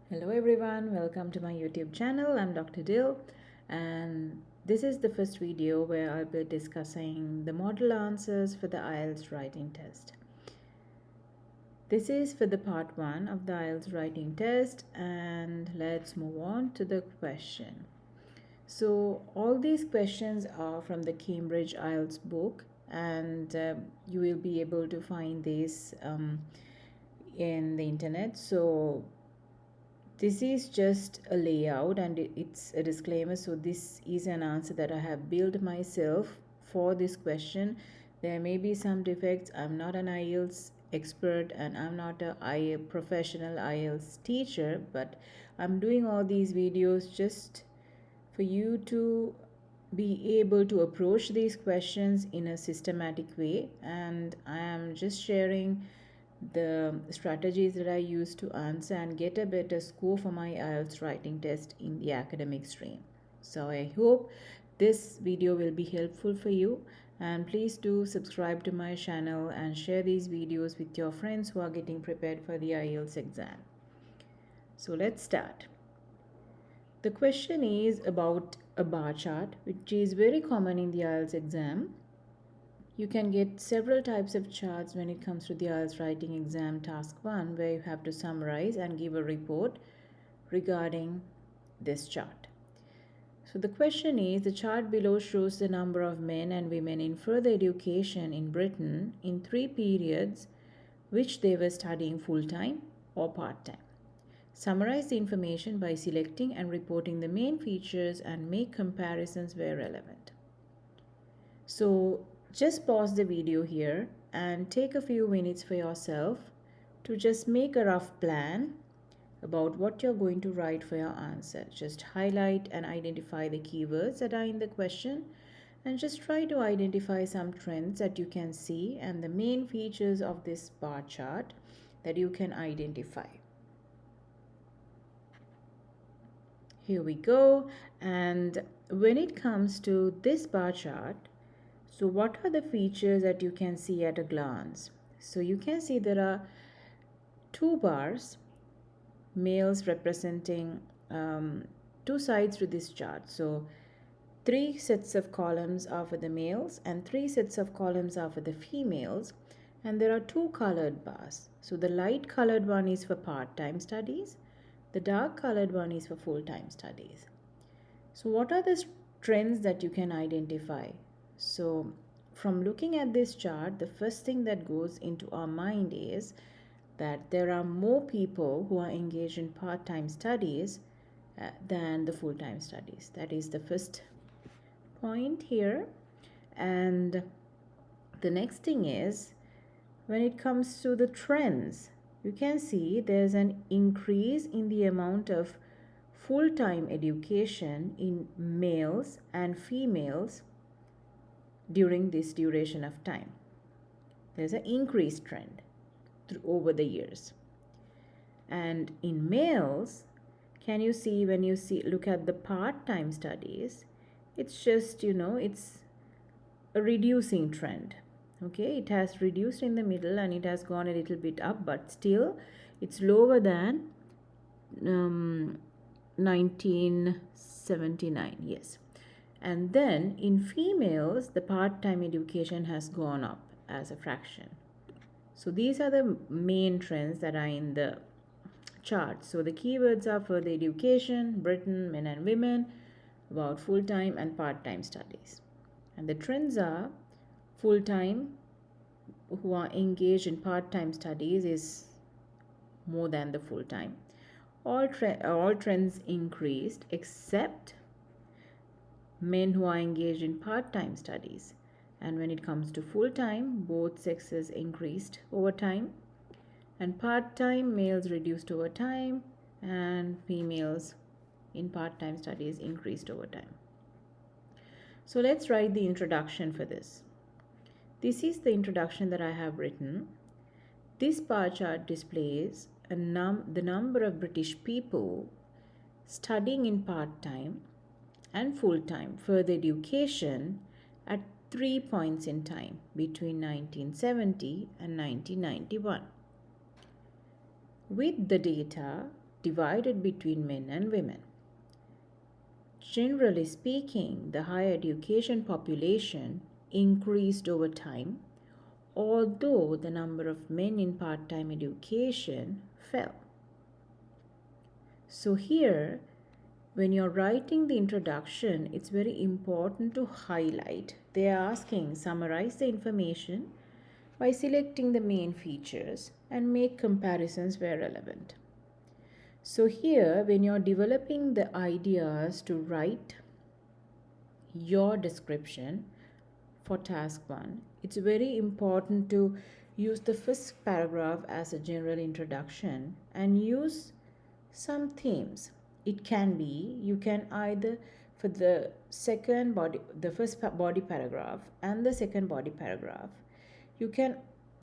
Hello everyone, welcome to my YouTube channel. I'm Dr. Dill, and this is the first video where I'll be discussing the model answers for the IELTS writing test. This is for the part 1 of the IELTS writing test, and let's move on to the question. So all these questions are from the Cambridge IELTS book, and you will be able to find these in the internet. So this is just a layout and it's a disclaimer. So this is an answer that I have built myself for this question. There may be some defects. I'm not an IELTS expert and I'm not a professional IELTS teacher, but I'm doing all these videos just for you to be able to approach these questions in a systematic way, and I am just sharing the strategies that I use to answer and get a better score for my IELTS writing test in the academic stream. So I hope this video will be helpful for you, and please do subscribe to my channel and share these videos with your friends who are getting prepared for the IELTS exam. So let's start. The question is about a bar chart, which is very common in the IELTS exam. You can get several types of charts when it comes to the IELTS writing exam task 1, where you have to summarize and give a report regarding this chart. So the question is, the chart below shows the number of men and women in further education in Britain in 3 periods which they were studying full-time or part-time. Summarize the information by selecting and reporting the main features and make comparisons where relevant. So just pause the video here and take a few minutes for yourself to just make a rough plan about what you're going to write for your answer. Just highlight and identify the keywords that are in the question and just try to identify some trends that you can see and the main features of this bar chart that you can identify. Here we go. And when it comes to this bar chart, so what are the features that you can see at a glance? So you can see there are 2 bars, males representing 2 sides to this chart. So 3 sets of columns are for the males and 3 sets of columns are for the females. And there are 2 colored bars. So the light colored one is for part-time studies. The dark colored one is for full-time studies. So what are the trends that you can identify? So from looking at this chart, the first thing that goes into our mind is that there are more people who are engaged in part-time studies than the full-time studies. That is the first point here. And the next thing is, when it comes to the trends, you can see there's an increase in the amount of full-time education in males and females during this duration of time. There's an increased trend over the years. And in males, can you see, when you look at the part-time studies, it's just, it's a reducing trend. Okay, it has reduced in the middle and it has gone a little bit up, but still it's lower than 1979. Yes. And then in females, the part-time education has gone up as a fraction. So these are the main trends that are in the chart. So the keywords are further education, Britain, men and women, about full-time and part-time studies. And the trends are full-time who are engaged in part-time studies is more than the full-time. All trends increased except men who are engaged in part-time studies. And when it comes to full-time, both sexes increased over time, and part-time males reduced over time and females in part-time studies increased over time. So let's write the introduction for this. This is the introduction that I have written. This bar chart displays the number of British people studying in part-time and full-time further education at 3 points in time between 1970 and 1991. With the data divided between men and women. Generally speaking, the higher education population increased over time, although the number of men in part time education fell. So, here, when you're writing the introduction, it's very important to highlight. They are asking summarize the information by selecting the main features and make comparisons where relevant. So, here, when you're developing the ideas to write your description for task 1, it's very important to use the first paragraph as a general introduction and use some themes. It can be, you can either for the first body paragraph and the second body paragraph, you can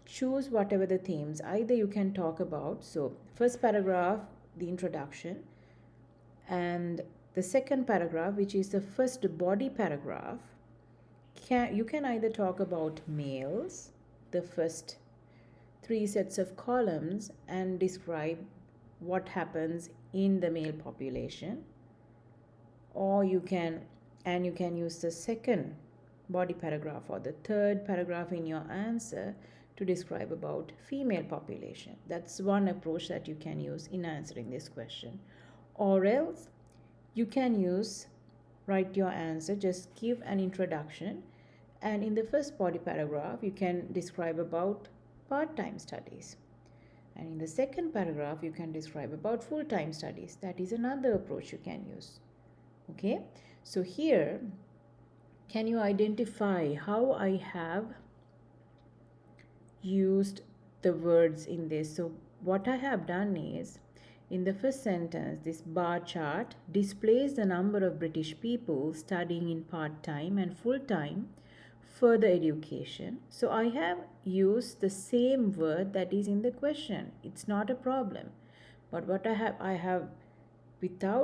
choose whatever the themes. Either you can talk about, so first paragraph, the introduction, and the second paragraph, which is the first body paragraph, you can either talk about males, the first 3 sets of columns, and describe what happens in the male population, or you can use the second body paragraph or the third paragraph in your answer to describe about female population. That's one approach that you can use in answering this question. Or else you can write your answer, just give an introduction, and in the first body paragraph you can describe about part-time studies, and in the second paragraph you can describe about full-time studies. That is another approach you can use. Okay, so here, can you identify how I have used the words in this? So what I have done is, in the first sentence, this bar chart displays the number of British people studying in part-time and full-time further education. So I have used the same word that is in the question. It's not a problem. But what I have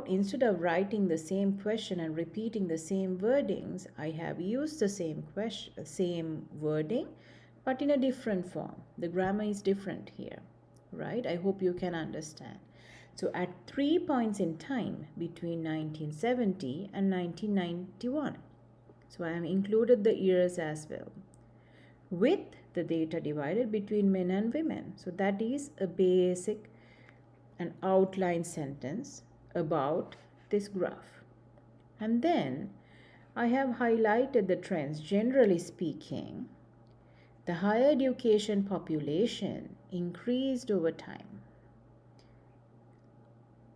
instead of writing the same question and repeating the same wordings, I have used the same wording, but in a different form. The grammar is different here, right? I hope you can understand. So at 3 points in time between 1970 and 1991. So I have included the years as well, with the data divided between men and women. So that is a basic and outline sentence about this graph. And then I have highlighted the trends. Generally speaking, the higher education population increased over time.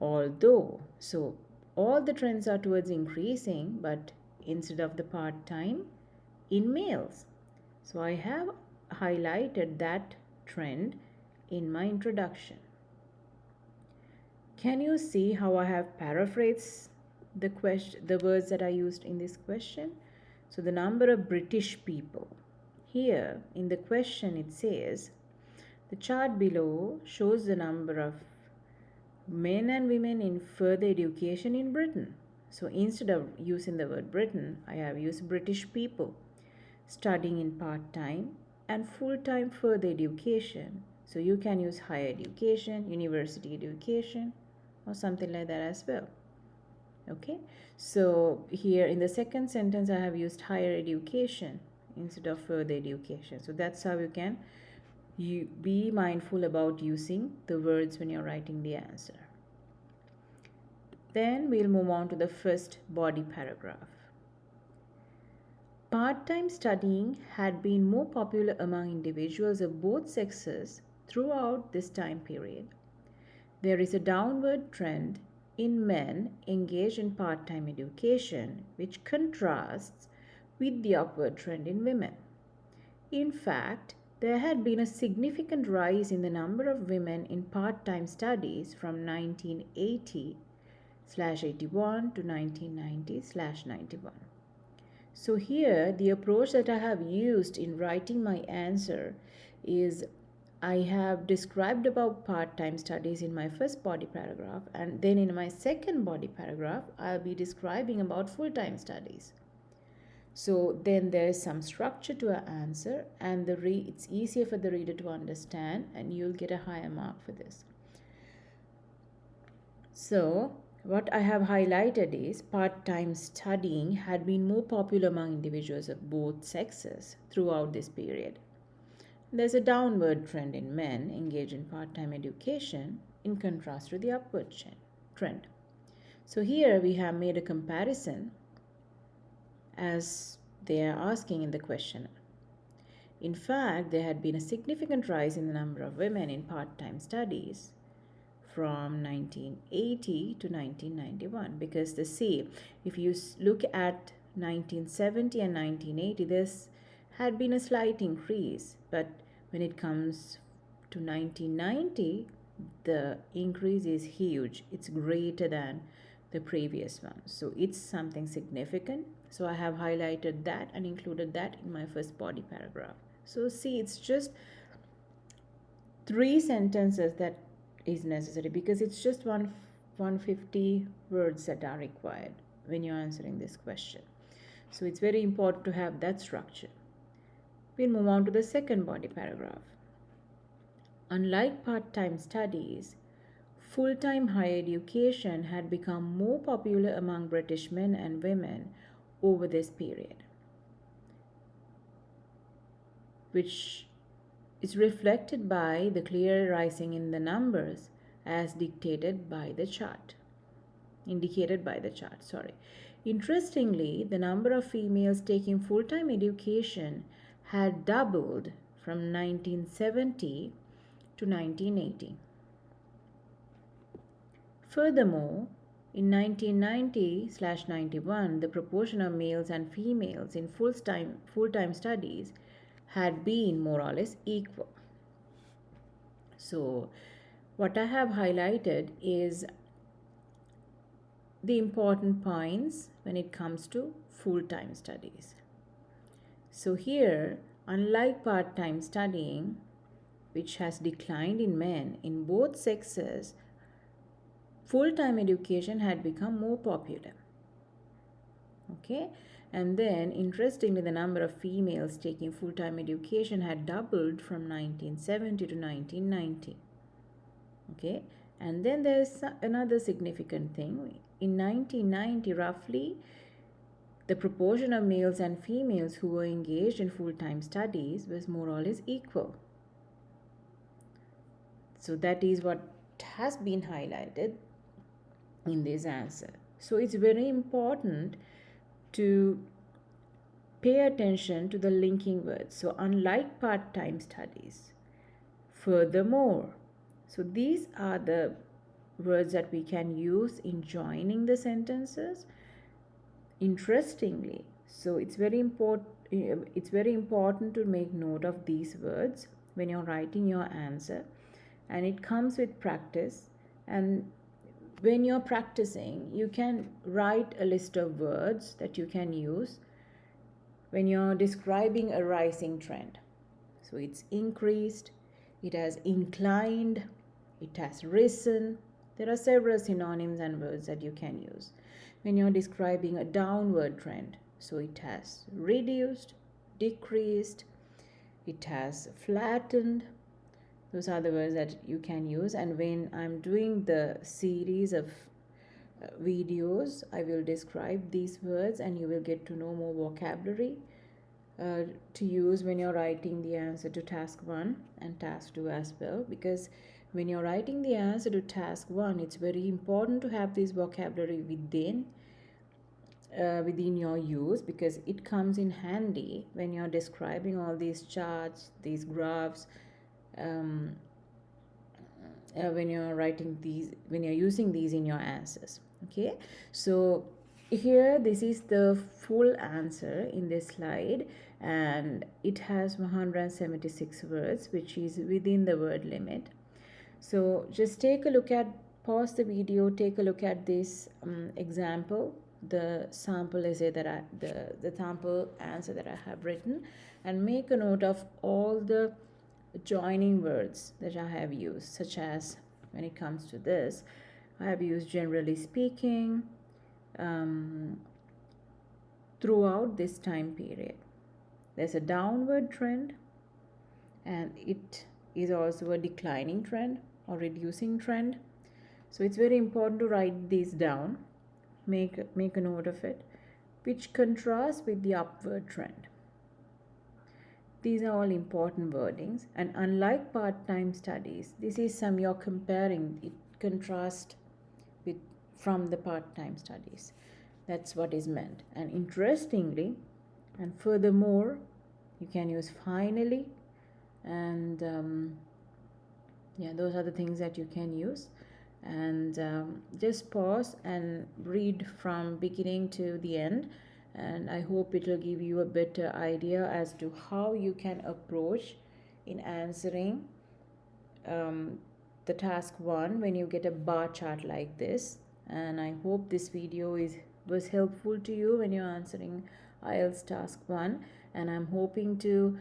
Although, so all the trends are towards increasing, but instead of the part-time, in males. So I have highlighted that trend in my introduction. Can you see how I have paraphrased the words that I used in this question? So the number of British people. Here in the question it says, the chart below shows the number of men and women in further education in Britain. So instead of using the word Britain, I have used British people studying in part-time and full-time further education. So you can use higher education, university education, or something like that as well. Okay, so here in the second sentence I have used higher education instead of further education. So that's how you be mindful about using the words when you're writing the answer. Then we'll move on to the first body paragraph. Part-time studying had been more popular among individuals of both sexes throughout this time period. There is a downward trend in men engaged in part-time education, which contrasts with the upward trend in women. In fact, there had been a significant rise in the number of women in part-time studies from 1980/81 to 1990/91. So here, the approach that I have used in writing my answer is, I have described about part-time studies in my first body paragraph, and then in my second body paragraph, I'll be describing about full-time studies. So then there is some structure to our answer, and it's easier for the reader to understand, and you'll get a higher mark for this. So, what I have highlighted is part time studying had been more popular among individuals of both sexes throughout this period. There's a downward trend in men engaged in part time education in contrast to the upward trend. So, here we have made a comparison as they are asking in the question. In fact, there had been a significant rise in the number of women in part time studies from 1980 to 1991 because if you look at 1970 and 1980, this had been a slight increase, but when it comes to 1990, the increase is huge. It's greater than the previous one, so it's something significant. So I have highlighted that and included that in my first body paragraph. So see, it's just 3 sentences that is necessary because it's just 150 words that are required when you're answering this question. So it's very important to have that structure. We'll move on to the second body paragraph. Unlike part-time studies, full-time higher education had become more popular among British men and women over this period, which is reflected by the clear rising in the numbers as indicated by the chart. Interestingly, the number of females taking full-time education had doubled from 1970 to 1980. Furthermore, in 1990/91, the proportion of males and females in full-time studies had been more or less equal. So, what I have highlighted is the important points when it comes to full-time studies. So here, unlike part-time studying, which has declined in men in both sexes, full-time education had become more popular. Okay, and then interestingly, the number of females taking full-time education had doubled from 1970 to 1990. Okay, and then there's another significant thing. In 1990, roughly, the proportion of males and females who were engaged in full-time studies was more or less equal. So that is what has been highlighted in this answer. So it's very important to pay attention to the linking words. So unlike part-time studies, furthermore. So these are the words that we can use in joining the sentences. Interestingly, so it's very important to make note of these words when you're writing your answer, and it comes with practice. And when you're practicing, you can write a list of words that you can use when you're describing a rising trend. So it's increased, it has inclined, it has risen. There are several synonyms and words that you can use when you're describing a downward trend. So it has reduced, decreased, it has flattened. Those are the words that you can use. And when I'm doing the series of videos, I will describe these words and you will get to know more vocabulary to use when you're writing the answer to task 1 and task 2 as well. Because when you're writing the answer to task 1, it's very important to have this vocabulary within your use, because it comes in handy when you're describing all these charts, these graphs, when you're using these in your answers. Okay, so here this is the full answer in this slide, and it has 176 words, which is within the word limit. So just pause the video, take a look at this example, the sample essay the sample answer that I have written, and make a note of all the joining words that I have used, such as when it comes to this, I have used generally speaking throughout this time period. There's a downward trend, and it is also a declining trend or reducing trend. So it's very important to write these down, make a note of it, which contrasts with the upward trend. These are all important wordings, and unlike part-time studies, this is some you're comparing, it contrasts with from the part-time studies. That's what is meant. And interestingly, and furthermore, you can use finally, and yeah, those are the things that you can use. And just pause and read from beginning to the end, and I hope it will give you a better idea as to how you can approach in answering the task 1 when you get a bar chart like this. And I hope this video was helpful to you when you're answering IELTS task 1, and I'm hoping to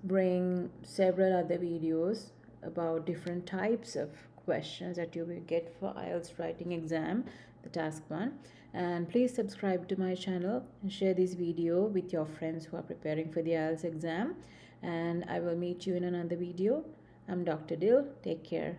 bring several other videos about different types of questions that you will get for IELTS writing exam, the task 1. And please subscribe to my channel and share this video with your friends who are preparing for the IELTS exam. And I will meet you in another video. I'm Dr. Dil. Take care.